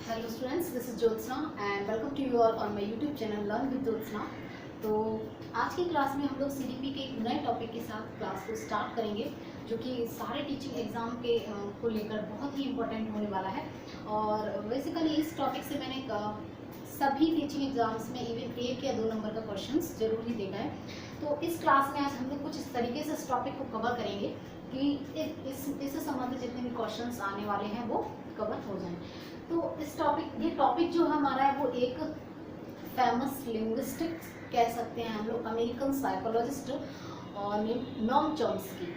Hello students, this is Jyotsna and welcome to you all on my YouTube channel Learn with Jyotsna। तो आज की class में हम लोग CDP के एक नए टॉपिक के साथ क्लास को स्टार्ट करेंगे, जो कि सारे टीचिंग एग्ज़ाम के को लेकर बहुत ही इम्पोर्टेंट होने वाला है। और बेसिकली इस टॉपिक से मैंने सभी टीचिंग एग्जाम्स में इवन 1 या 2 नंबर का क्वेश्चंस जरूर ही देखा है। तो इस क्लास में आज हम लोग कुछ इस तरीके से इस टॉपिक को कवर करेंगे कि इससे संबंधित जितने भी क्वेश्चंस आने वाले हैं वो कवर हो जाएं। तो ये टॉपिक जो हमारा है वो एक फेमस लिंग्विस्टिक कह सकते हैं हम लोग, अमेरिकन साइकोलॉजिस्ट और नोम चॉम्स्की,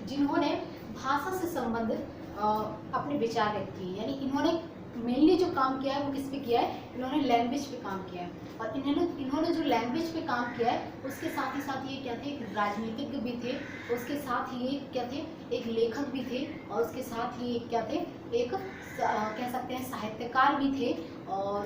जिन्होंने भाषा से संबंधित अपने विचार व्यक्त किए। यानी इन्होंने मेनली जो काम किया है वो किस पे किया है, इन्होंने लैंग्वेज पे काम किया है। और इन्होंने जो लैंग्वेज पे काम किया है उसके साथ ही ये क्या थे, एक राजनीतिज्ञ भी थे, उसके साथ ही ये क्या थे, एक लेखक भी थे, और उसके साथ ही क्या थे, एक कह सकते हैं साहित्यकार भी थे। और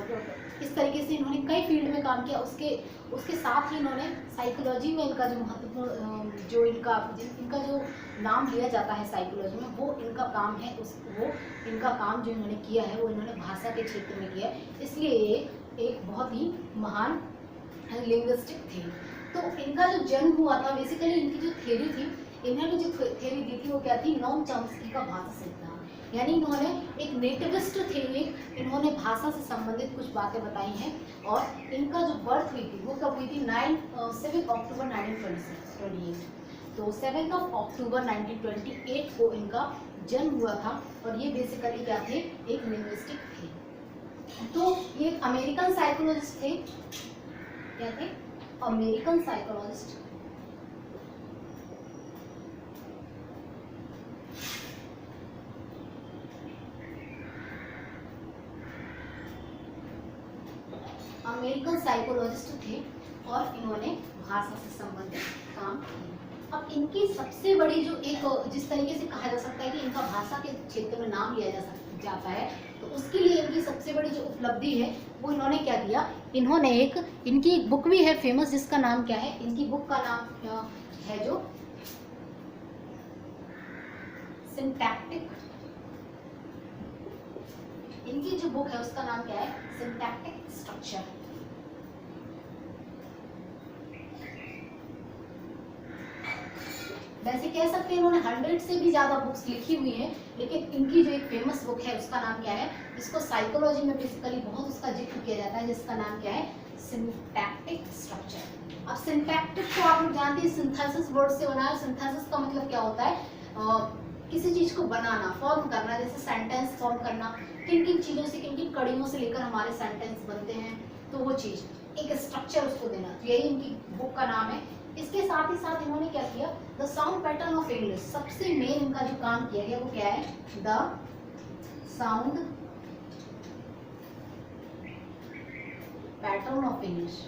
इस तरीके से इन्होंने कई फील्ड में काम किया। उसके साथ ही इन्होंने साइकोलॉजी में इनका जो महत्वपूर्ण जो इनका जो नाम लिया जाता है साइकोलॉजी में, वो इनका काम है। वो इनका काम जो इन्होंने किया है वो इन्होंने भाषा के क्षेत्र में किया है, इसलिए ये एक बहुत ही महान लिंग्विस्टिक थे। तो इनका जो जन्म हुआ था, बेसिकली इनकी जो थ्योरी थी, इन्होंने जो थ्योरी दी थी वो क्या थी, नोम चॉम्स्की का भाषा सिद्धांत। यानी इन्होंने एक नेटिविस्ट थे, इन्होंने भाषा से संबंधित कुछ बातें बताई हैं। और इनका जो बर्थ हुई थी वो कब हुई थी, 7 अक्टूबर 1928। तो 7 अक्टूबर 1928 को इनका जन्म हुआ था। और ये बेसिकली क्या थे, एक लिंग्विस्टिक थे। तो ये अमेरिकन साइकोलॉजिस्ट थे। क्या थे, अमेरिकन साइकोलॉजिस्ट। अमेरिकन साइकोलॉजिस्ट थे और इन्होंने भाषा से संबंधित काम किया। अब इनकी सबसे बड़ी जो एक जिस तरीके से कहा जा सकता है कि इनका भाषा के क्षेत्र में नाम लिया जाता है, तो उसके लिए इनकी सबसे बड़ी जो उपलब्धि है वो इन्होंने क्या किया, इन्होंने इनकी एक बुक भी है फेमस, जिसका नाम क्या है, इनकी बुक का नाम है जो सिंटैक्टिक। इनकी जो बुक है उसका नाम क्या है, सिंटैक्टिक स्ट्रक्चर। वैसे कह सकते हैं इन्होंने 100 से भी ज्यादा बुक्स लिखी हुई हैं, लेकिन इनकी जो एक फेमस बुक है उसका नाम क्या है, जिसको साइकोलॉजी में बेसिकली बहुत उसका जिक्र किया जाता है, जिसका नाम क्या है, सिंटैक्टिक स्ट्रक्चर। अब सिंटैक्टिक को आप लोग जानते हैं, सिंथेसिस वर्ड से बना है। सिंथेसिस का मतलब क्या होता है, किसी चीज को बनाना, फॉर्म करना, जैसे सेंटेंस फॉर्म करना, किन किन चीजों से, किन किन कड़ियों से लेकर हमारे सेंटेंस बनते हैं, तो वो चीज एक स्ट्रक्चर उसको देना, तो यही इनकी बुक का नाम है। इसके साथ ही साथ इन्होंने क्या किया, the sound pattern of English, सबसे मेन इनका जो काम किया गया वो क्या है, the sound pattern of English.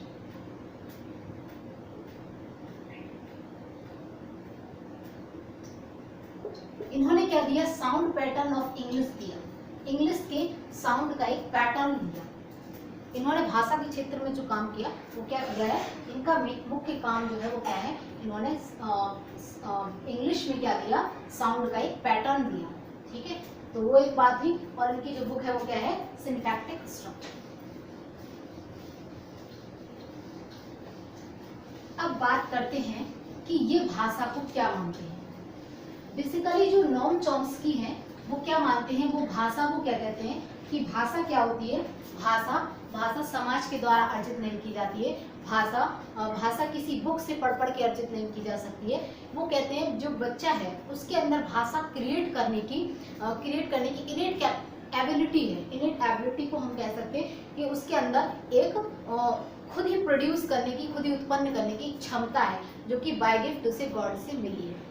इन्होंने क्या दिया, साउंड पैटर्न ऑफ इंग्लिश दिया, इंग्लिश के साउंड का एक पैटर्न दिया। इन्होंने भाषा के क्षेत्र में जो काम किया वो क्या किया है, इनका मुख्य काम जो है वो क्या है, इन्होंने इंग्लिश में क्या दिया, साउंड का एक पैटर्न दिया। ठीक है, तो वो एक बात थी। और इनकी जो बुक है वो क्या है, सिंटैक्टिक स्ट्रक्चर। अब बात करते हैं कि ये भाषा को क्या मानते हैं। बेसिकली जो नोम चॉम्स्की हैं वो क्या मानते हैं, वो भाषा को क्या कहते हैं कि भाषा क्या होती है, भाषा समाज के द्वारा अर्जित नहीं की जाती है। भाषा किसी बुक से पढ़ के अर्जित नहीं की जा सकती है। वो कहते हैं जो बच्चा है उसके अंदर भाषा क्रिएट करने की इनेट एबिलिटी है। इनेट एबिलिटी को हम कह सकते हैं कि उसके अंदर एक खुद ही प्रोड्यूस करने की, खुद ही उत्पन्न करने की क्षमता है, जो कि बाय गिफ्ट उसे गॉड से मिली है।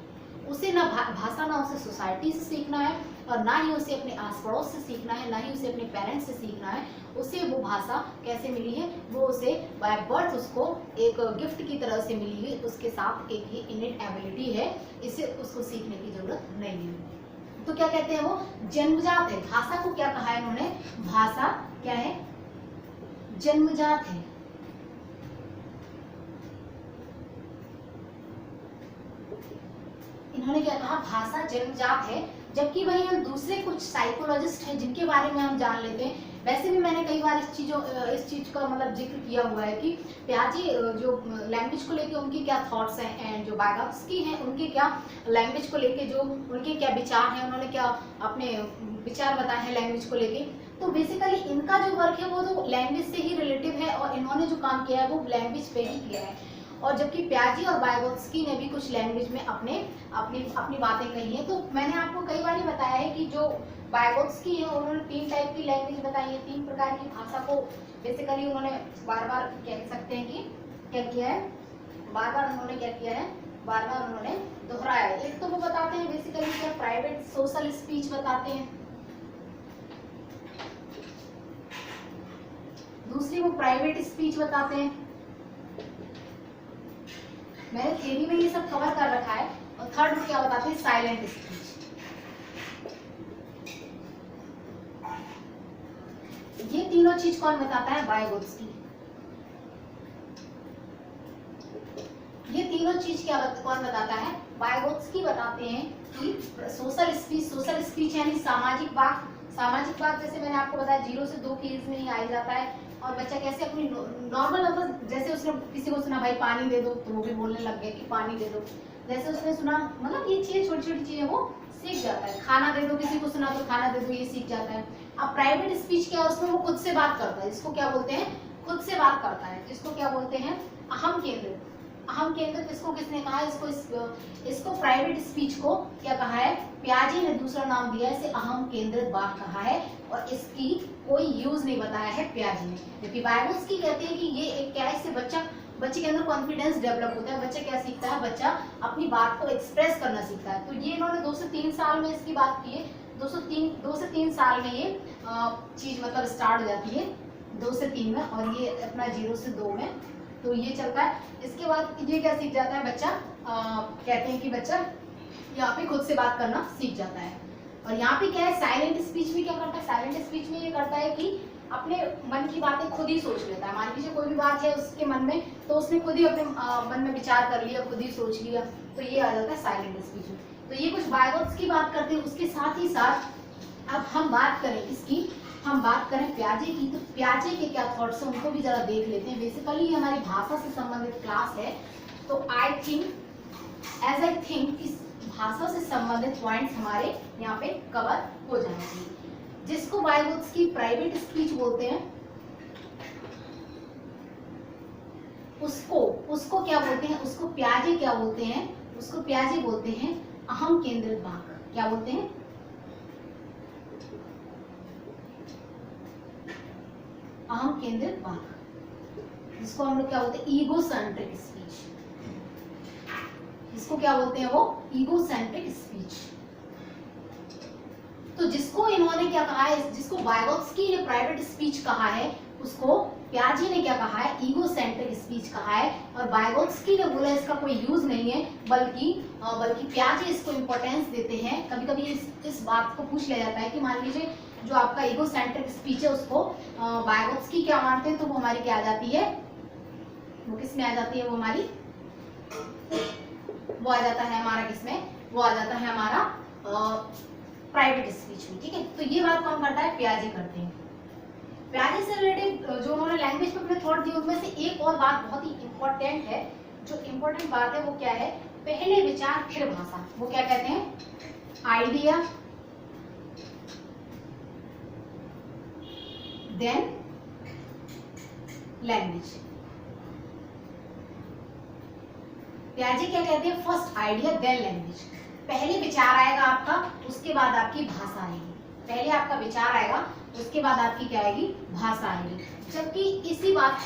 उसे ना भाषा ना उसे सोसाइटी से सीखना है, और ना ही उसे अपने आस पड़ोस से सीखना है, ना ही उसे अपने पेरेंट्स से सीखना है। उसे वो भाषा कैसे मिली है, वो उसे बाय बर्थ उसको एक गिफ्ट की तरह से मिली है। उसके साथ एक ही इनेट एबिलिटी है, इसे उसको सीखने की जरूरत नहीं है। तो क्या कहते हैं, वो जन्मजात है। भाषा को क्या कहा है इन्होंने, भाषा क्या है, जन्मजात है। इन्होंने क्या कहा, भाषा जन्मजात है। जबकि वही हम दूसरे कुछ साइकोलॉजिस्ट हैं जिनके बारे में हम जान लेते हैं। वैसे भी मैंने कई बार इस चीज़ का मतलब जिक्र किया हुआ है कि प्याजी जो लैंग्वेज को लेके उनके क्या थॉट्स हैं, एंड जो वाइगोत्स्की हैं उनके क्या लैंग्वेज को लेके जो उनके क्या विचार हैं, उन्होंने क्या अपने विचार बताए हैं लैंग्वेज को लेके। तो बेसिकली इनका जो वर्क है वो तो लैंग्वेज से ही रिलेटिव है, और इन्होंने जो काम किया है वो लैंग्वेज पे ही किया है। और जबकि प्याजी और वाइगोत्स्की ने भी कुछ लैंग्वेज में अपनी बातें कही हैं। तो मैंने आपको कई बार ही बताया है कि जो वाइगोत्स्की है उन्होंने 3 टाइप की लैंग्वेज बताई है, 3 प्रकार की भाषा को बेसिकली उन्होंने बार बार कह सकते हैं कि क्या किया है, बार बार उन्होंने क्या किया है, बार बार उन्होंने दोहराया है। एक तो वो बताते हैं बेसिकली क्या प्राइवेट सोशल स्पीच बताते हैं, दूसरी वो प्राइवेट स्पीच बताते हैं। मैंने थ्योरी में ये सब कवर कर रखा है। और थर्ड क्या बताते हैं, साइलेंट स्पीच। ये तीनों चीज कौन बताता है, वाइगोत्स्की। ये तीनों चीज क्या कौन बताता है, वाइगोत्स्की बताते हैं कि सोशल स्पीच यानी सामाजिक बात जैसे मैंने आपको बताया 0 से 2 की एज में ही आ जाता है। और बच्चा कैसे अपनी नॉर्मल मतलब जैसे उसने किसी को सुना भाई पानी दे दो तो वो भी बोलने लग गया कि पानी दे दो, जैसे उसने सुना मतलब ये चीजें छोटी छोटी चीजें वो सीख जाता है। खाना दे दो, किसी को सुना तो खाना दे दो, ये सीख जाता है। अब प्राइवेट स्पीच क्या है, उसमें वो खुद से बात करता है, जिसको क्या बोलते हैं, खुद से बात करता है, जिसको क्या बोलते हैं, अहम केंद्रित। अहम केंद्रित इसको किसने कहा है, इसको प्राइवेट स्पीच को क्या कहा है, प्याजी ने दूसरा नाम दिया है, इसे अहम केंद्रित बात कहा है। और इसकी कोई यूज नहीं बताया है प्याजी ने। जबकि वाइगोत्स्की कहते हैं कि ये एक क्या है, इससे बच्चे के अंदर कॉन्फिडेंस डेवलप होता है। बच्चा क्या सीखता है, बच्चा अपनी बात को एक्सप्रेस करना सीखता है। तो ये इन्होंने 2 से 3 साल में इसकी बात की है। 2 से 3 साल में ये चीज मतलब स्टार्ट हो जाती है, 2 से 3 में, और ये अपना 0 से 2 में तो ये चलता है। इसके बाद ये क्या सीख जाता है बच्चा, कहते हैं कि बच्चा यहाँ पे खुद से बात करना सीख जाता है। और यहाँ पे क्या है, साइलेंट स्पीच में क्या करता है, साइलेंट स्पीच में ये करता है कि अपने मन की बातें खुद ही सोच लेता है। मान लीजिए कोई भी बात है उसके मन में, तो उसने खुद ही अपने मन में विचार कर लिया, खुद ही सोच लिया, तो ये आ जाता है साइलेंट स्पीच में। तो ये कुछ वाइगोत्स्की की बात करते हैं। उसके साथ ही साथ अब हम बात करें प्याजे की। तो प्याजे के क्या थॉट्स हैं उनको भी जरा देख लेते हैं। बेसिकली ये हमारी भाषा से संबंधित क्लास है, तो आई थिंक इस भाषा से संबंधित पॉइंट्स हमारे यहाँ पे कवर हो जाएंगे। जिसको वाइगोत्स्की प्राइवेट स्पीच बोलते हैं, उसको क्या बोलते हैं, उसको प्याजे क्या बोलते हैं, उसको प्याजे बोलते हैं अहम केंद्रित वाक्य। क्या बोलते हैं, अहम केंद्रित वाक्य, जिसको हम लोग क्या बोलते हैं, ईगो सेंट्रिक स्पीच। इसको क्या बोलते हैं, वो ईगो सेंट्रिक स्पीच। तो जिसको इन्होंने क्या कहा है, जिसको वाइगोत्स्की ने प्राइवेट स्पीच कहा है, उसको प्याजे ने क्या कहा है, ईगो सेंट्रिक स्पीच कहा है। और वाइगोत्स्की ने बोला इसका कोई यूज नहीं है, बल्कि प्याजे इसको इंपॉर्टेंस देते हैं। कभी कभी इस बात को पूछ लिया जाता है कि मान लीजिए जो आपका ईगो सेंट्रिक स्पीच है उसको वाइगोत्स्की क्या मानते हैं, तो वो हमारी क्या आ जाती है, वो किस में आ जाती है, वो हमारी वो आ जाता है हमारा किसमें, वो आ जाता है हमारा प्राइवेट स्पीच में। ठीक है, तो ये बात कौन करता है, प्याजे करते हैं। प्याजे से रिलेटेड जो उन्होंने लैंग्वेज पे अपने थॉट दिए उनमें से एक और बात बहुत ही इंपॉर्टेंट है। जो इंपॉर्टेंट बात है वो क्या है, पहले विचार फिर भाषा। वो क्या कहते हैं, आइडिया देन लैंग्वेज। प्याजे क्या कहते हैं, फर्स्ट आइडिया देन लैंग्वेज। पहले विचार आएगा आपका, उसके बाद आपकी भाषा आएगी। पहले आपका विचार आएगा, उसके बाद आपकी क्या आएगी, भाषा आएगी। जबकि इसी बात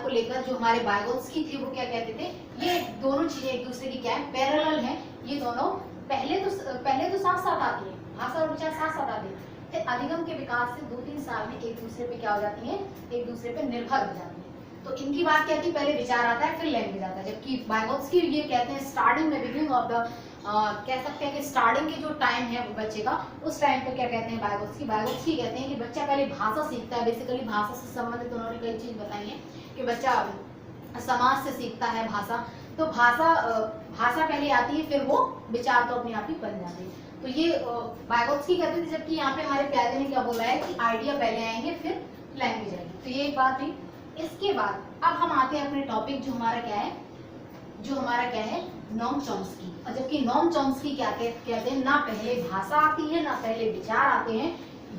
को लेकर जो हमारे वाइगोत्स्की थे वो क्या कहते थे, ये दोनों चीजें एक दूसरे की क्या है, पैरेलल है। ये दोनों पहले तो साथ साथ आती है, भाषा और विचार साथ साथ आते हैं। फिर अधिगम के विकास से 2-3 साल में एक दूसरे पे क्या हो जाती है, एक दूसरे पे निर्भर हो जाती है। तो इनकी बात क्या थी, पहले विचार आता है फिर लैंग्वेज आता है। जबकि वाइगोत्स्की ये कहते हैं स्टार्टिंग में, बिगिनिंग ऑफ द कह सकते हैं कि स्टार्टिंग के जो टाइम है बच्चे का, उस टाइम पे क्या कहते हैं वाइगोत्स्की कहते हैं कि बच्चा पहले भाषा सीखता है। बेसिकली भाषा से संबंधित उन्होंने कई चीज बताई है कि बच्चा समाज से सीखता है भाषा, तो भाषा पहले आती है, फिर वो विचार तो अपने आप ही बन जाते हैं। तो ये वाइगोत्स्की कहते थे, जबकि यहाँ पे हमारे प्यारे ने क्या बोला है कि आइडिया पहले आएंगे फिर लैंग्वेज आएगी। तो ये एक बात हुई। इसके बाद अब हम आते हैं अपने टॉपिक, जो हमारा क्या है नोम चॉम्स्की। और जबकि नोम चॉम्स्की क्या कहते हैं, ना पहले भाषा आती है ना पहले विचार आते हैं,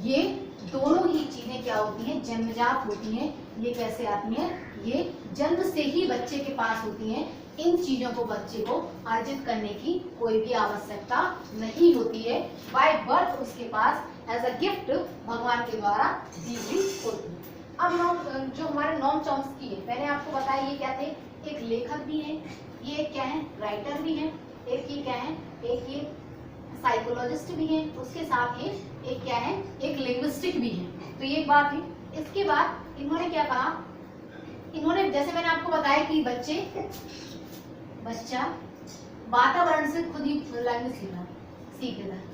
ये दोनों ही चीजें क्या होती हैं, जन्मजात होती हैं। ये कैसे आती हैं, ये जन्म से ही बच्चे के पास होती हैं। इन चीजों को बच्चे को अर्जित करने की कोई भी आवश्यकता नहीं होती है। बाय बर्थ उसके पास एज अ गिफ्ट भगवान के द्वारा दी हुई होती है। अब जो हमारे नोम चॉम्स्की है, मैंने आपको बताया ये क्या थे, एक लेखक भी है, ये क्या है राइटर भी है, एक ये क्या है, एक ये साइकोलॉजिस्ट भी है, उसके साथ ये एक क्या है, एक लिंग्विस्टिक भी है। तो ये एक बात है। इसके बाद इन्होंने क्या कहा, इन्होंने जैसे मैंने आपको बताया कि बच्चा वातावरण से खुद ही लैंग्वेज सीख लेता है।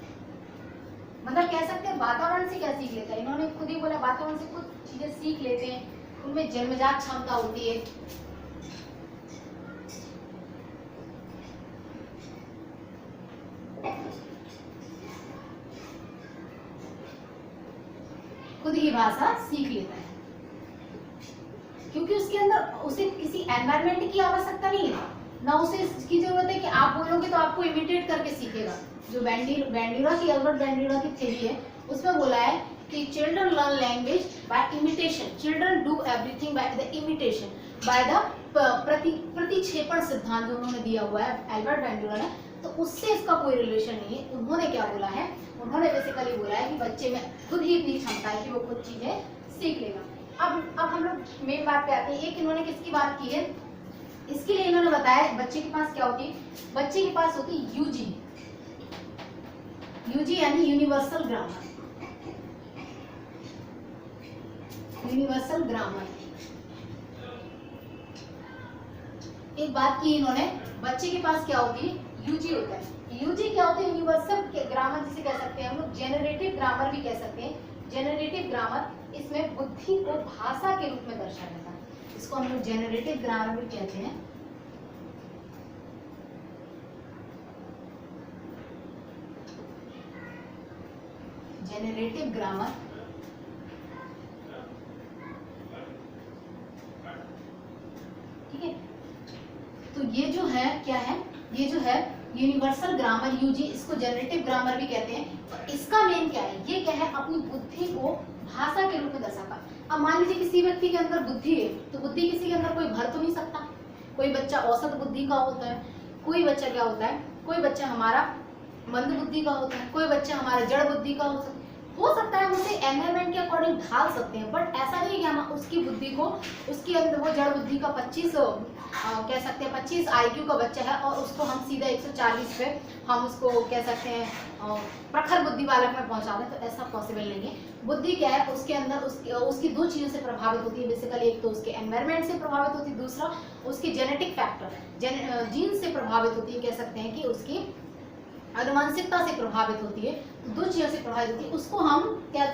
मतलब कह सकते हैं वातावरण से क्या सीख लेता है, इन्होंने खुद ही बोला वातावरण से कुछ चीजें सीख लेते हैं, उनमें जन्मजात क्षमता होती है। खुद ही भाषा सीख लेता है, क्योंकि उसके अंदर उसे किसी एनवायरनमेंट की आवश्यकता नहीं है, ना उसे इसकी जरूरत है कि आप बोलोगे तो आपको इमिटेट करके सीखेगा। जो अल्बर्ट बैंडिरा की थ्योरी है, उसमें बोला है कि children learn language by imitation, children do everything by the imitation, by the प्रतिक्षेपण सिद्धांत जो उन्होंने दिया हुआ है अल्बर्ट बैंडिरा ने, तो उससे इसका कोई रिलेशन नहीं है। उन्होंने क्या बोला है, उन्होंने बेसिकली बोला है कि बच्चे में खुद ही इतनी क्षमता है कि वो खुद चीजें सीख लेगा। अब हम लोग मेन बात पे आते हैं। एक इन्होंने किसकी बात की है, इसके लिए इन्होंने बताया बच्चे के पास क्या होती है, बच्चे के पास होती है यूजी यानी यूनिवर्सल ग्रामर। एक बात की इन्होंने, बच्चे के पास क्या होती है, यूजी होता है। यूजी क्या होता है, यूनिवर्सल ग्रामर जिसे कह सकते हैं हम लोग, जेनरेटिव ग्रामर भी कह सकते हैं। जेनरेटिव ग्रामर, इसमें बुद्धि को भाषा के रूप में दर्शाया जाता है, इसको हम लोग जेनरेटिव ग्रामर भी कहते हैं। जेनरेटिव ग्रामर, ठीक है। तो ये जो है क्या है, ये जो है यूनिवर्सल ग्रामर यूजी, इसको जनरेटिव ग्रामर भी कहते हैं। तो इसका मेन क्या है, ये क्या है, अपनी बुद्धि को भाषा के रूप में दर्शाता। अब मान लीजिए किसी व्यक्ति के अंदर बुद्धि है, तो बुद्धि किसी के अंदर कोई भर तो नहीं सकता। कोई बच्चा औसत बुद्धि का होता है, कोई बच्चा क्या होता है, कोई बच्चा हमारा मंद बुद्धि का होता है, कोई बच्चा हमारा जड़ बुद्धि का हो सकता है। हम उसे एनवायरमेंट के अकॉर्डिंग ढाल सकते हैं, बट ऐसा नहीं है कि हम उसकी बुद्धि को, उसके अंदर वो जड़ बुद्धि का 25 कह सकते हैं 25 IQ का बच्चा है और उसको हम सीधा 140 पे हम उसको कह सकते हैं प्रखर बुद्धि बालक में पहुंचा दें, तो ऐसा पॉसिबल नहीं है। बुद्धि क्या है, उसके अंदर उसकी दो चीज़ों से प्रभावित होती है बेसिकली, एक तो उसके एनवायरमेंट से प्रभावित होती है, दूसरा उसकी जेनेटिक फैक्टर जीन से प्रभावित होती है, कह सकते हैं कि उसकी अनुवांशिकता से प्रभावित होती है। दो चीजों से प्रभावित होती है, उसको हम क्या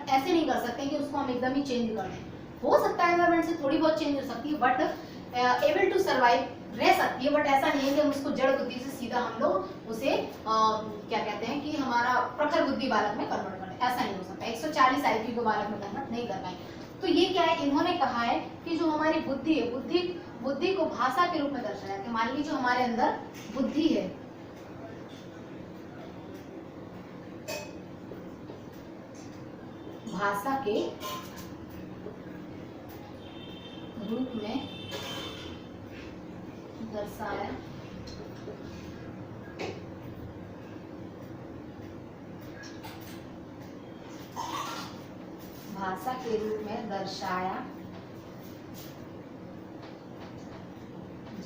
ऐसे नहीं कर सकते कि उसको हम एकदम ही चेंज कर दें। हो सकता है एनवायरमेंट से थोड़ी बहुत चेंज हो सकती है, बट एबल टू सर्वाइव रह सकती है, बट ऐसा नहीं है कि हम उसको जड़ बुद्धि से सीधा हम लोग उसे क्या कहते हैं कि हमारा प्रखर बुद्धि बालक में कन्वर्ट करें, ऐसा नहीं हो सकता। 140 IQ के बालक में कन्वर्ट नहीं कर पाएंगे। तो ये क्या है, इन्होंने कहा है कि जो हमारी बुद्धि है, बुद्धि को भाषा के रूप में दर्शाया कि मान लीजिए हमारे अंदर बुद्धि है, भाषा के रूप में दर्शाया भाषा के रूप में दर्शाया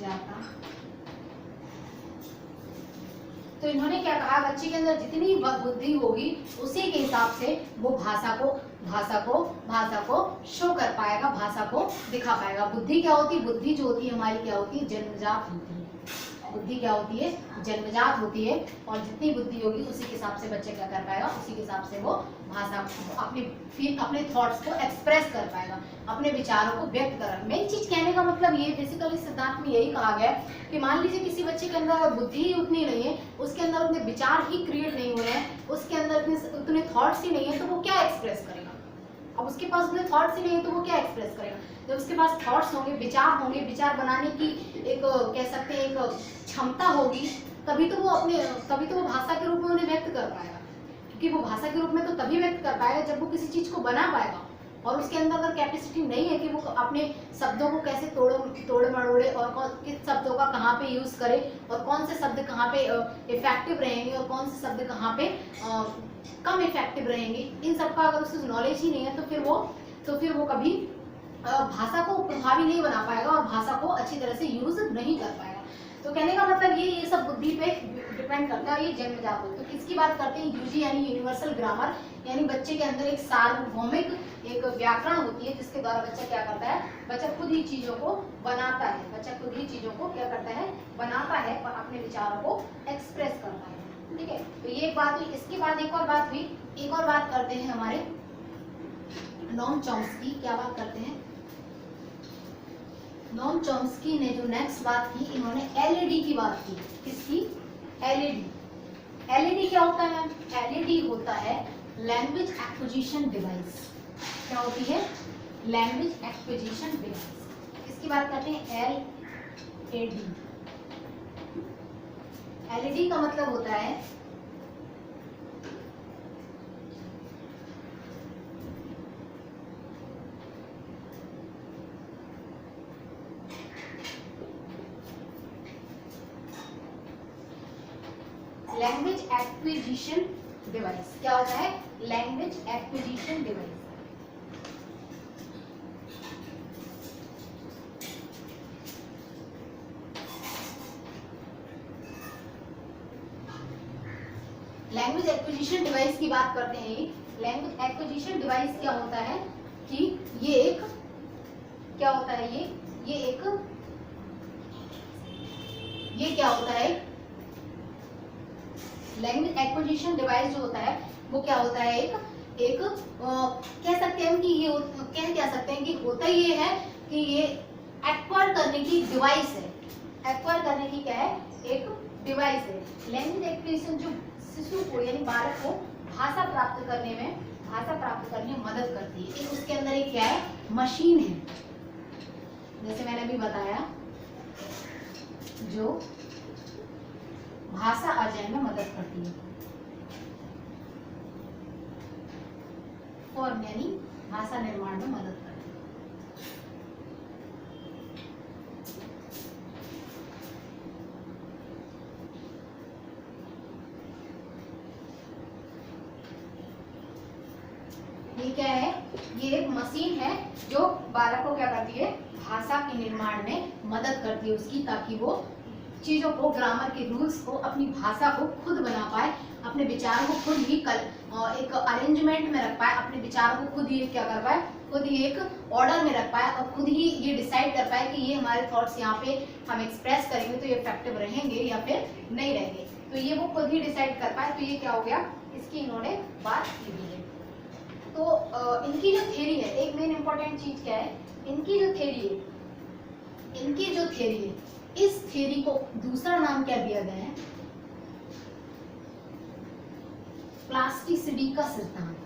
जाता। तो इन्होंने क्या कहा, बच्चे के अंदर जितनी बुद्धि होगी उसी के हिसाब से वो भाषा को शो कर पाएगा, भाषा को दिखा पाएगा। बुद्धि क्या होती है, बुद्धि जो होती है हमारी क्या होती है, जन्मजात होती है। बुद्धि क्या होती है, जन्मजात होती है, और जितनी बुद्धि होगी उसी के हिसाब से बच्चा क्या कर पाएगा, उसी के हिसाब से वो भाषा अपने थॉट्स को एक्सप्रेस कर पाएगा, अपने विचारों को व्यक्त कर। मेन चीज कहने का मतलब ये बेसिकली सिद्धांत में यही कहा गया है कि मान लीजिए किसी बच्चे के अंदर बुद्धि ही उतनी नहीं है, उसके अंदर उतने विचार ही क्रिएट नहीं हो रहे हैं, उसके अंदर उतने थॉट्स ही नहीं है, तो वो क्या एक्सप्रेस करेगा। अब उसके पास उतने थॉट्स ही नहीं है तो वो क्या एक्सप्रेस करेगा। जब उसके पास थॉट्स होंगे, विचार बनाने की एक कह सकते हैं एक क्षमता होगी, तभी तो वो भाषा के रूप में उन्हें व्यक्त कर पाएगा। क्योंकि वो भाषा के रूप में तो तभी व्यक्त कर पाएगा जब वो किसी चीज को बना पाएगा, और उसके अंदर अगर कैपेसिटी नहीं है कि वो अपने शब्दों को कैसे तोड़े मरोड़े, और किस शब्दों का कहाँ पे यूज करे, और कौन से शब्द कहाँ पे इफेक्टिव रहेंगे और कौन से शब्द कहाँ पे कम इफेक्टिव रहेंगे, इन सब का अगर उसको नॉलेज ही नहीं है तो फिर वो कभी भाषा को प्रभावी नहीं बना पाएगा और भाषा को अच्छी तरह से यूज नहीं कर पाएगा। तो कहने का मतलब ये सब बुद्धि पे डिपेंड करता है, ये जन्मजात होता है। तो किसकी बात करते हैं, यूजी यानी यूनिवर्सल ग्रामर, यानी बच्चे के अंदर एक सार्वभौमिक एक व्याकरण होती है जिसके द्वारा बच्चा क्या करता है, बच्चा खुद ही चीजों को बनाता है, बच्चा खुद ही चीजों को क्या करता है, बनाता है और अपने विचारों को एक्सप्रेस करता है। ठीक है, तो ये एक बात हुई। इसके बाद एक और बात करते हैं हमारे नोम चॉम्स्की। क्या बात करते हैं, नोम चॉम्स्की ने जो नेक्स्ट बात की, इन्होंने एलईडी की बात की। किसकी, एलईडी क्या होता है, एलईडी होता है लैंग्वेज एक्विजिशन डिवाइस। क्या होती है, लैंग्वेज एक्विजिशन डिवाइस। इसकी बात करते हैं एलईडी। एलईडी का मतलब होता है लैंग्वेज एक्विजिशन डिवाइस। क्या होता है, language acquisition device. Language acquisition device की बात करते हैं। लैंग्वेज एक्विजिशन डिवाइस क्या होता है कि ये एक क्या होता है, ये क्या होता है, लैंग्वेज एक्विजिशन डिवाइस जो होता है वो क्या होता है, एक कह सकते हैं कि ये कह सकते हैं कि होता ये है कि ये एक्वायर करने की डिवाइस है। एक्वायर करने की क्या है, एक डिवाइस है। लैंग्वेज एक्विजिशन जो शिशु को यानी बालक को भाषा प्राप्त करने में मदद करती है। एक उसके अंदर एक क्या है, मशीन है, जैसे मैंने अभी बताया, जो भाषा अर्जन में मदद करती है। फॉर्म यानी भाषा निर्माण में मदद करती है। ये क्या है, ये एक मशीन है जो बालक को क्या करती है, भाषा के निर्माण में मदद करती है उसकी, ताकि वो चीजों को, ग्रामर के रूल्स को, अपनी भाषा को खुद बना पाए, अपने विचार को खुद ही एक अरेंजमेंट में रख पाए, अपने विचार को खुद ही क्या कर पाए, खुद ही एक ऑर्डर में रख पाए, और खुद ही ये डिसाइड कर पाए कि ये हमारे थॉट्स यहाँ पे हम एक्सप्रेस करेंगे तो ये इफेक्टिव रहेंगे या फिर नहीं रहेंगे, तो ये वो खुद ही डिसाइड कर पाए। तो ये क्या हो गया, इसकी इन्होंने बात की हुई है। तो इनकी जो थ्योरी है, एक मेन इंपॉर्टेंट चीज क्या है, इनकी जो थ्योरी है, इस थ्योरी को दूसरा नाम क्या दिया गया है, प्लास्टिसिटी का सिद्धांत।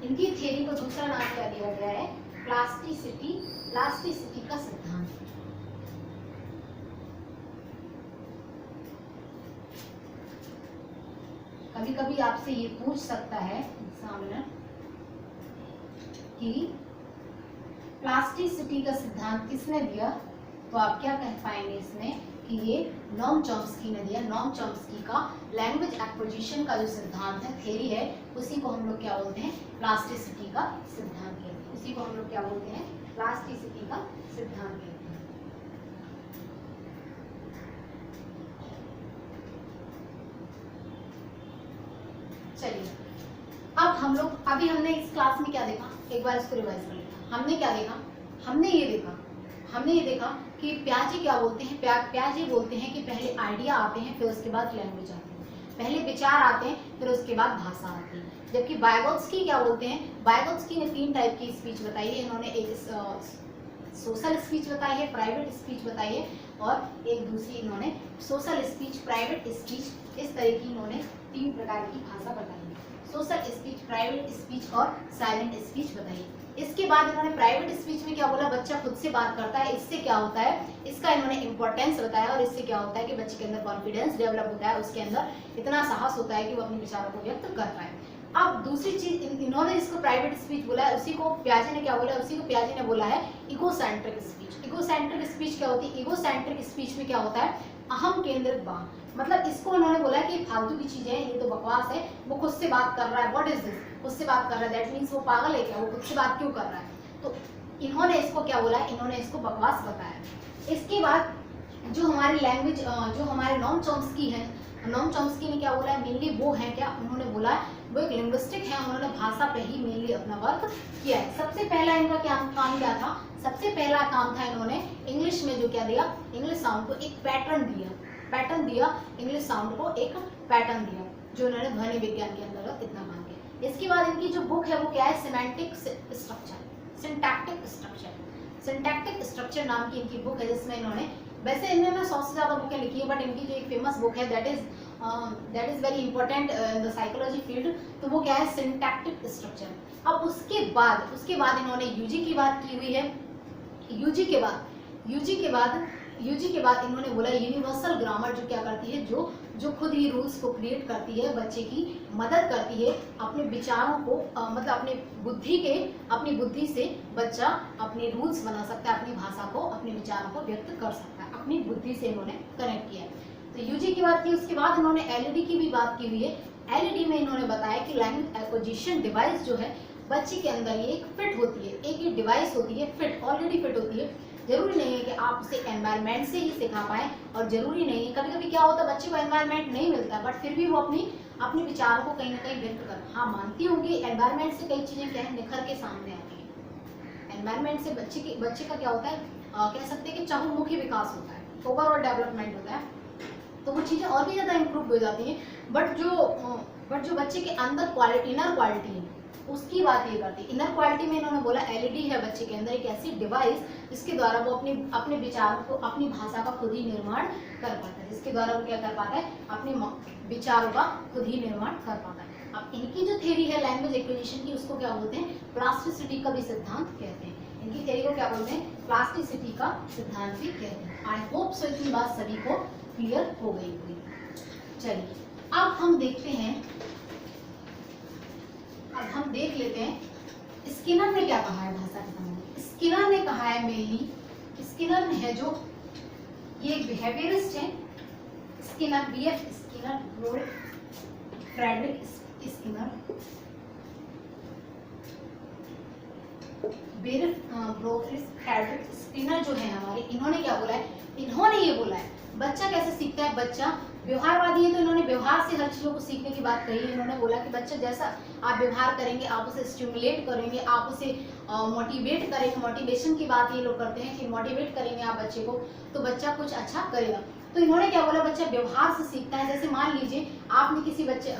इनकी थ्योरी को दूसरा नाम क्या दिया गया है, प्लास्टिसिटी का सिद्धांत। कभी कभी आपसे ये पूछ सकता है एग्जामिनर कि प्लास्टिसिटी का सिद्धांत किसने दिया, तो आप क्या कह पाएंगे इसमें कि ये नोम चॉम्स्की ने दिया। नोम चॉम्स्की का लैंग्वेज एक्विजिशन का जो सिद्धांत है, थ्योरी है, उसी को हम लोग क्या बोलते हैं, प्लास्टिसिटी का सिद्धांत कहते हैं। उसी को हम लोग क्या बोलते हैं, प्लास्टिसिटी का सिद्धांत कहते हैं। चलिए, अब हम लोग हमने इस क्लास में क्या देखा, एक बार इसको रिवाइज कर लेते हैं। हमने क्या देखा, हमने ये देखा, हमने ये देखा कि पियाजे क्या बोलते हैं, पियाजे बोलते हैं कि पहले आइडिया आते हैं, फिर उसके बाद लैंग्वेज आती है, पहले विचार आते हैं, फिर उसके बाद भाषा आती है। जबकि वाइगोत्स्की क्या बोलते हैं, वाइगोत्स्की ने 3 टाइप की स्पीच बताई है। इन्होंने एक सोशल स्पीच बताई है, प्राइवेट स्पीच बताई है, और एक दूसरी इन्होंने सोशल स्पीच, प्राइवेट स्पीच, इस तरह की इन्होंने 3 प्रकार की भाषा बताई है। सोशल स्पीच, प्राइवेट स्पीच और साइलेंट स्पीच बताई। इसके बाद इन्होंने प्राइवेट स्पीच में क्या बोला, बच्चा खुद से बात करता है, इससे क्या होता है, इसका इन्होंने इंपॉर्टेंस बताया, और इससे क्या होता है कि बच्चे के अंदर कॉन्फिडेंस डेवलप होता है, उसके अंदर इतना साहस होता है कि वो अपने विचारों को व्यक्त कर पाए। अब दूसरी चीज इन्होंने इसको प्राइवेट स्पीच बोला है, उसी को पियाजे ने क्या बोला, उसी को पियाजे ने बोला है इगोसेंट्रिक स्पीच। इगोसेंट्रिक स्पीच क्या होती है, इगोसेंट्रिक स्पीच में क्या होता है, अहम केंद्रित बात, मतलब इसको उन्होंने बोला कि फालतू की चीजें हैं, ये तो बकवास है, वो खुद से बात कर रहा है, व्हाट इज दिस, खुद से बात कर रहा है, दैट मीन्स वो पागल है क्या, वो खुद से बात क्यों कर रहा है। तो इन्होंने इसको क्या बोला, इन्होंने इसको बकवास बताया। इसके बाद जो हमारी लैंग्वेज, जो हमारे नॉम चॉम्स्की है, नॉम चॉम्स्की ने क्या बोला है, मेनली वो है क्या, उन्होंने बोला वो एक लिंग्विस्टिक है, उन्होंने भाषा पे ही मेनली अपना वर्क किया है। सबसे पहला इनका क्या काम क्या था, सबसे पहला काम था इन्होंने इंग्लिश में जो क्या दिया, इंग्लिश साउंड को एक पैटर्न दिया, इंग्लिश साउंड को एक पैटर्न दिया, जो इन्होंने ध्वनि विज्ञान के अंतर्गत इतना काम किया। इसके बाद इनकी जो बुक है वो क्या है, सिमेंटिक स्ट्रक्चर, सिंटैक्टिक स्ट्रक्चर नाम की इनकी बुक है, जिसमें इन्होंने, वैसे इन्होंने 100 से ज़्यादा बुकें लिखी है, बट इनकी जो एक फेमस बुक है that is very important in the psychology field, तो वो क्या है, सिंटैक्टिक स्ट्रक्चर। अब उसके बाद इन्होंने यूजी की बात की हुई है। यूजी के बाद इन्होंने बोला यूनिवर्सल ग्रामर, जो क्या करती है, जो खुद ही रूल्स को क्रिएट करती है, बच्चे की मदद करती है, अपने विचारों को मतलब अपनी बुद्धि से बच्चा अपने रूल्स बना सकता है, अपनी भाषा को, अपने विचारों को व्यक्त कर सकता है, अपनी बुद्धि से इन्होंने कनेक्ट किया है। तो यूजी की बात की, उसके बाद इन्होंने एलईडी की भी बात की हुई है। एलईडी में इन्होंने बताया कि लैंग्वेज एक्विजिशन डिवाइस जो है बच्चे के अंदर ये एक फिट होती है, एक ये डिवाइस होती है, ऑलरेडी फिट होती है। जरूरी नहीं है कि आप उसे एनवायरनमेंट से ही सिखा पाएं, और जरूरी नहीं है, कभी कभी क्या होता है, बच्चे को एनवायरनमेंट नहीं मिलता, बट फिर भी वो अपने विचारों को कहीं ना कहीं व्यक्त कर, हाँ मानती हूँ कि एनवायरनमेंट से कई चीजें क्या है, निखर के सामने आती है। एनवायरनमेंट से बच्चे का क्या होता है, कह सकते हैं कि चहुमुखी विकास होता है, ओवरऑल डेवलपमेंट होता है, तो वो चीजें और भी ज्यादा इम्प्रूव हो जाती हैं। बट जो बच्चे के अंदर इनर क्वालिटी है, उसकी बात ये करती है। इनर क्वालिटी में इन्होंने बोला एलईडी है बच्चे के अंदर एक ऐसी डिवाइस जिसके द्वारा वो अपने विचारों को, अपनी भाषा का खुद ही निर्माण कर पाता है, जिसके द्वारा वो क्या कर पाता है, अपने विचारों का खुद ही निर्माण कर पाता है। अब इनकी जो थ्योरी है लैंग्वेज एक्विजिशन की, उसको क्या बोलते हैं, प्लास्टिसिटी का भी सिद्धांत कहते हैं। इनकी थ्योरी को क्या बोलते हैं, प्लास्टिसिटी का सिद्धांत भी कहते हैं। आई होप सो इतनी बात सभी को क्लियर हो गई होगी। चलिए अब हम देखते हैं, अब हम देख लेते हैं स्किनर ने क्या कहा है भाषा के संबंध में। स्किनर ने कहा है मेनली, स्किनर है जो ये बिहेवियरिस्ट है, Skinner, B F Skinner, Frederick Skinner, Frederick Skinner जो है हमारे, इन्होंने क्या बोला है, इन्होंने ये बोला है बच्चा कैसे सीखता है, बच्चा व्यवहारवादी है, तो इन्होंने व्यवहार से हर चीज़ों को सीखने की बात कही है। इन्होंने बोला कि बच्चा जैसा आप व्यवहार करेंगे, आप उसे स्टिमुलेट करेंगे, आप उसे मोटिवेट करेंगे, मोटिवेशन की बात ये लोग करते हैं कि मोटिवेट करेंगे आप बच्चे को, तो बच्चा कुछ अच्छा करेगा। तो इन्होंने क्या बोला, बच्चा व्यवहार से सीखता है। जैसे मान लीजिए आपने किसी बच्चे,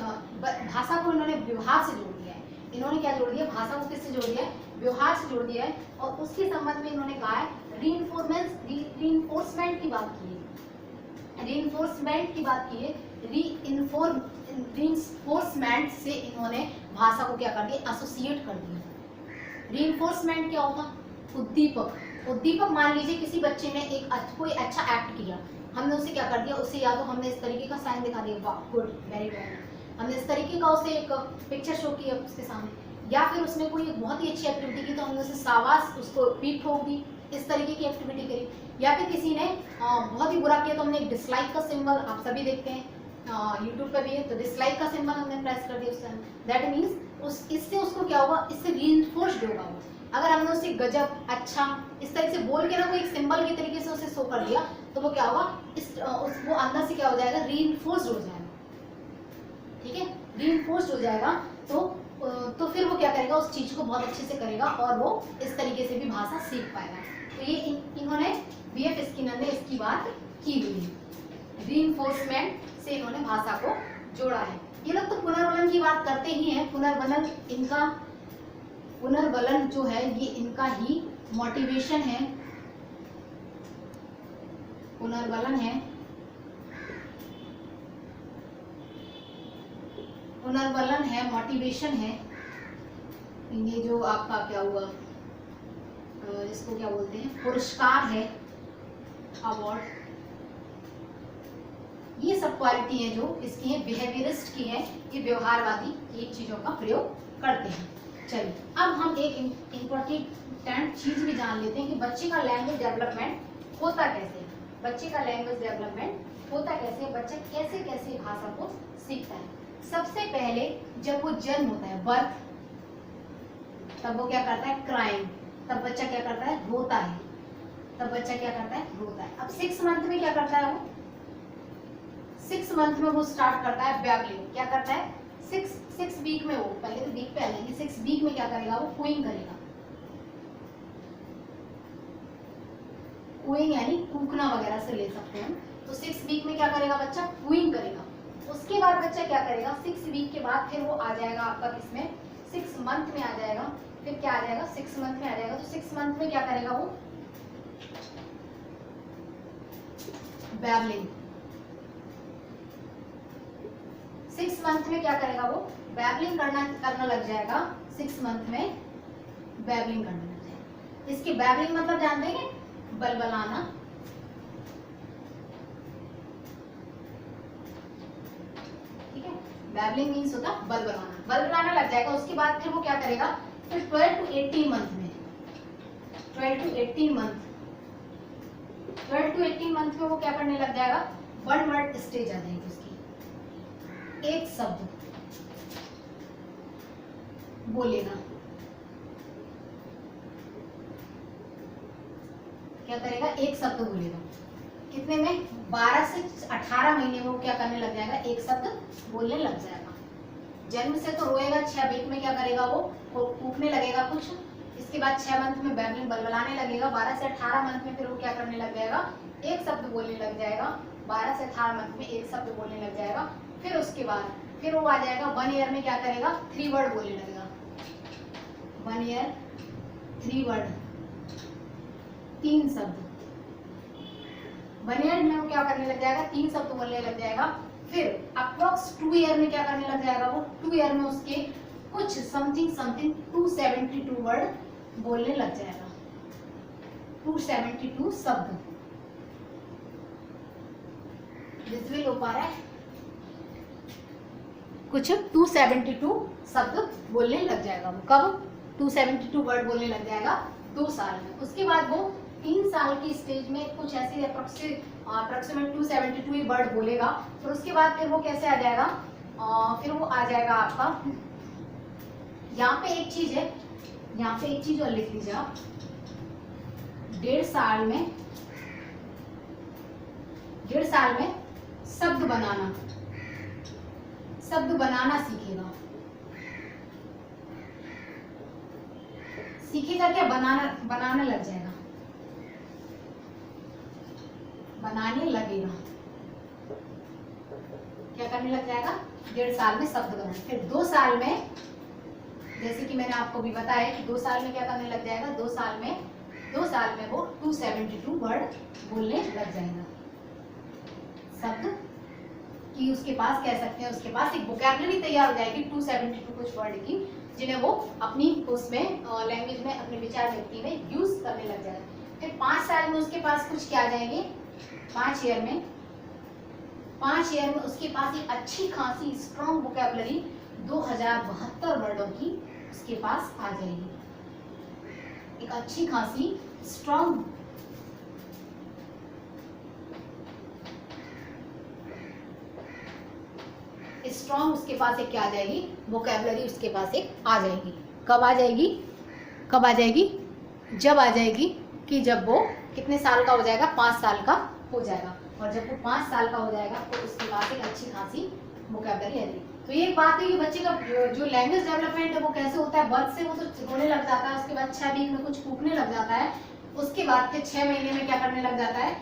भाषा को इन्होंने व्यवहार से जोड़ दिया है। इन्होंने क्या जोड़ दिया, भाषा को किससे जोड़ दिया है, व्यवहार से जोड़ दिया है। और उसके संबंध में इन्होंने कहा है रीइंफोर्समेंट की बात की है, रीइंफोर्समेंट की बात की है, रीइंफोर्समेंट से इन्होंने भाषा को क्या कर दिया, एसोसिएट कर दिया। रीइंफोर्समेंट क्या होता, उद्दीपक मान लीजिए किसी बच्चे ने कोई अच्छा एक्ट किया, हमने उसे क्या कर दिया, उसे या तो हमने इस तरीके का साइन दिखा दिया, वाह गुड वेरी गुड, हमने इस तरीके का उसे एक पिक्चर शो किया उसके सामने, या फिर उसने कोई बहुत ही अच्छी एक्टिविटी की तो हमने उसे शाबाश, उसको पीठ ठोक दी, इस तरीके की एक्टिविटी करी। या फिर किसी ने बहुत ही बुरा किया तो हमने एक डिसलाइक का सिंबल, आप सभी देखते हैं यूट्यूब पे भी है, तो डिसलाइक का सिंबल हमने प्रेस कर दिया उस टाइम, दैट मीन्स इससे उसको क्या होगा, इससे रीइंफोर्स्ड होगा वो। अगर हमने उसे गजब, अच्छा, इस तरह से बोल के ना कोई एक सिंबल की तरीके से उसे शो कर दिया, तो वो क्या होगा, वो अंदर से क्या हो जाएगा, रीइंफोर्स्ड हो जाएगा, ठीक है, रीइंफोर्स्ड हो जाएगा। तो फिर वो क्या करेगा, उस चीज को बहुत अच्छे से करेगा और वो इस तरीके से भी भाषा सीख पाएगा। तो तो ये इन्होंने बीएफ स्किनर ने इसकी बात की हुई है, रीइंफोर्समेंट से इन्होंने भाषा को जोड़ा है। ये लोग तो पुनर्वलन की बात करते ही हैं, पुनर्वलन जो है ये इनका ही मोटिवेशन है, पुनर्वलन है, मोटिवेशन है। ये जो आपका क्या हुआ, इसको क्या बोलते हैं, पुरस्कार है, अवार्ड, ये सब क्वालिटी है जो इसकी है, बिहेवियरिस्ट की है, ये व्यवहारवादी ये चीजों का प्रयोग करते हैं। चलिए अब हम एक इम्पोर्टेंट चीज भी जान लेते हैं कि बच्चे का लैंग्वेज डेवलपमेंट होता कैसे है। बच्चे का लैंग्वेज डेवलपमेंट होता कैसे है, बच्चा कैसे कैसे भाषा को सीखता है। सबसे पहले जब वो जन्म होता है, बर्थ, तब वो क्या करता है, क्राइम, तब बच्चा क्या करता है, रोता है, तब बच्चा क्या करता है, रोता है। अब 6 मंथ में क्या करता है वो, 6 मंथ में वो स्टार्ट करता है बैबलिंग। क्या करता है, 6 वीक में, वो पहले तो वीक पे आ जाएंगे, 6 वीक में क्या करेगा वो, कूइंग करेगा। कूइंग यानी कूकना वगैरह से ले सकते हैं। तो 6 वीक में क्या करेगा बच्चा, कूइंग करेगा। उसके बाद बच्चा क्या करेगा, 6 वीक के बाद फिर वो आ जाएगा आपका किसमें, 6 मंथ में आ जाएगा। फिर क्या आ जाएगा, 6 मंथ में आ जाएगा। तो 6 मंथ में क्या करेगा वो, बैबलिंग। 6 मंथ में क्या करेगा वो, बैबलिंग करना लग जाएगा। 6 मंथ में बैबलिंग करने लग जाएगा। इसकी बैबलिंग मतलब जानते हैं, बलबलाना। ठीक है, बैबलिंग मीन्स होता बलबलाना, बलबलाना लग जाएगा। उसके बाद फिर वो क्या करेगा, फिर 12 to 18 मंथ में, 12 to 18 मंथ में वो क्या करने लग जाएगा, 1 वर्ड स्टेज आ जाएगी उसकी, एक शब्द बोलेगा। क्या करेगा, एक शब्द बोलेगा। कितने में, 12 से 18 महीने में वो क्या करने लग जाएगा, एक शब्द बोलने लग जाएगा। जन्म से तो रोएगा, 6 वीक में क्या करेगा वो फूकने लगेगा कुछ। इसके बाद 6 मंथ में बैबलिंग बलबलाने लगेगा। 12 से 18 मंथ में फिर वो क्या करने लग जाएगा, एक शब्द बोलने लग जाएगा। 12 से 18 मंथ में एक शब्द बोलने लग जाएगा। फिर उसके बाद फिर वो आ जाएगा 1 ईयर में क्या करेगा, 3 वर्ड बोलने लगेगा। 1 ईयर 3 वर्ड, 3 शब्द। 1 ईयर में वो क्या करने लग जाएगा, 3 शब्द बोलने लग जाएगा। फिर अप्रॉक्स 2 ईयर में क्या करने लग जाएगा वो, 2 ईयर में उसके कुछ समथिंग 272 वर्ड बोलने लग जाएगा। 272 शब्द विजुअल हो पा रहा है, कुछ 272 शब्द बोलने लग जाएगा वो। कब, 272 वर्ड बोलने लग जाएगा 2 साल में। उसके बाद वो 3 साल की स्टेज में कुछ ऐसे अप्रोक्सीमेट 272 वर्ड बोलेगा। फिर उसके बाद फिर वो कैसे आ जाएगा, फिर वो आ जाएगा आपका, यहाँ पे एक चीज है, यहाँ पे एक चीज और लिख लीजिए आप, 1.5 साल में शब्द बनाना सीखेगा क्या, बनाने लग जाएगा, बनाने लगेगा। क्या करने लग जाएगा, 1.5 साल में शब्द बनाना। फिर 2 साल में, जैसे कि मैंने आपको भी बताया कि 2 साल में क्या करने लग जाएगा, 2 साल में वो 272 वर्ड बोलने लग जाएगा शब्द कि उसके पास कह सकते हैं, उसके पास एक वोकैबुलरी तैयार हो जाएगी 272 कुछ वर्ड की, जिन्हें वो अपनी उसमें लैंग्वेज में, अपने विचार व्यक्ति में यूज करने लग जाएगा। फिर 5 साल में उसके पास कुछ क्या आ जाएंगे, 5 ईयर में उसके पास एक अच्छी खासी स्ट्रॉन्ग वोकैबुलरी 2072 वर्डों की उसके पास आ जाएगी। एक अच्छी खासी स्ट्रॉन्ग उसके पास एक क्या आ जाएगी, वोकैबुलरी उसके पास एक आ जाएगी। कब आ जाएगी, जब आ जाएगी कि जब वो कितने साल का हो जाएगा, 5 साल का हो जाएगा। और जब वो 5 साल का हो जाएगा तो उसके पास एक अच्छी खासी वोकैबुलरी आ जाएगी। तो ये बात है कि बच्चे का जो लैंग्वेज डेवलपमेंट है वो कैसे होता है, बर्थ से वो तो रोने लग जाता है, उसके बाद 6 वीक में कुछ फूकने लग जाता है, उसके बाद फिर 6 महीने में क्या करने लग जाता है,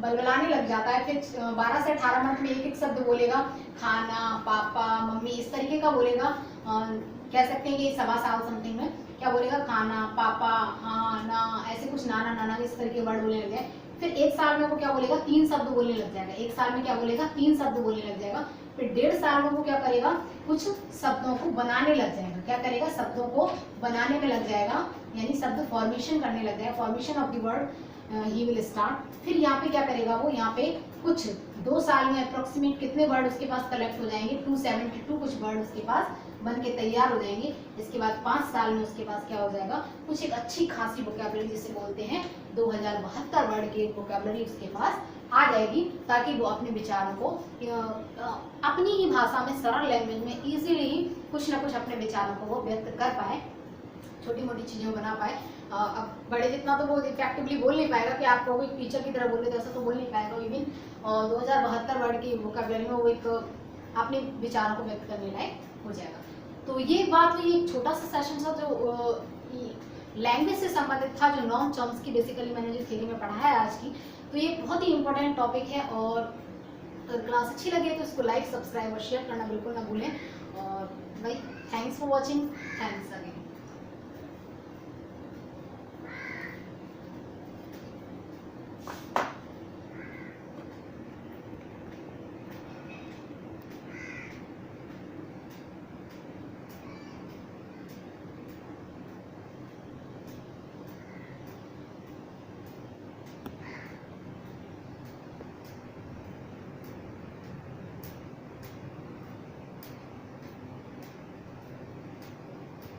बलबलाने लग जाता है। फिर 12 से 18 मंथ में एक एक शब्द बोलेगा, खाना, पापा, मम्मी, इस तरीके का बोलेगा। कह सकते हैं कि 1.25 साल समथिंग में क्या बोलेगा, खाना, पापा, हाँ, ना, ऐसे कुछ, नाना, नाना, इस तरीके के वर्ड बोलने लग जाए। फिर 1 साल में वो क्या बोलेगा, 3 शब्द बोलने लग जाएगा। 1 साल में क्या बोलेगा, 3 शब्द बोलने लग जाएगा। फिर 1.5 साल में वो क्या करेगा, कुछ शब्दों को बनाने लग जाएगा। क्या करेगा, शब्दों को बनाने में लग जाएगा, यानी शब्द फॉर्मेशन करने लग जाएगा। Formation of the word he will start. फिर यहाँ पे क्या करेगा वो, यहाँ पे कुछ 2 साल में अप्रोक्सीमेट कितने वर्ड उसके पास कलेक्ट हो जाएंगे, 272 कुछ वर्ड उसके पास बन के तैयार हो जाएंगे। इसके बाद 5 साल में उसके पास क्या हो जाएगा, कुछ एक अच्छी खासी वोकैबुलरी जिसे बोलते हैं 2072 वर्ड की वोकैबुलरी उसके पास आ जाएगी, ताकि वो अपने विचारों को अपनी ही भाषा में, सरल लैंग्वेज में इजीली कुछ ना कुछ अपने विचारों को वो व्यक्त कर पाए, छोटी मोटी चीज़ें बना पाए। अब बड़े जितना तो वो इफेक्टिवली बोल नहीं पाएगा कि आपको एक टीचर की तरह बोले तो ऐसा तो बोल नहीं पाएगा। इवन 2072 वर्ड की वोकैबुलरी में वो एक अपने विचारों को व्यक्त करने लायक हो जाएगा। तो ये बात हुई, एक छोटा सा सेशन था जो लैंग्वेज से संबंधित था, जो नॉन टर्म्स की बेसिकली मैंने जो थ्योरी में पढ़ा है आज की। तो ये बहुत ही इंपॉर्टेंट टॉपिक है, और अगर क्लास अच्छी लगे तो इसको लाइक, सब्सक्राइब और शेयर करना बिल्कुल ना भूलें। और भाई, thanks for watching, thanks again.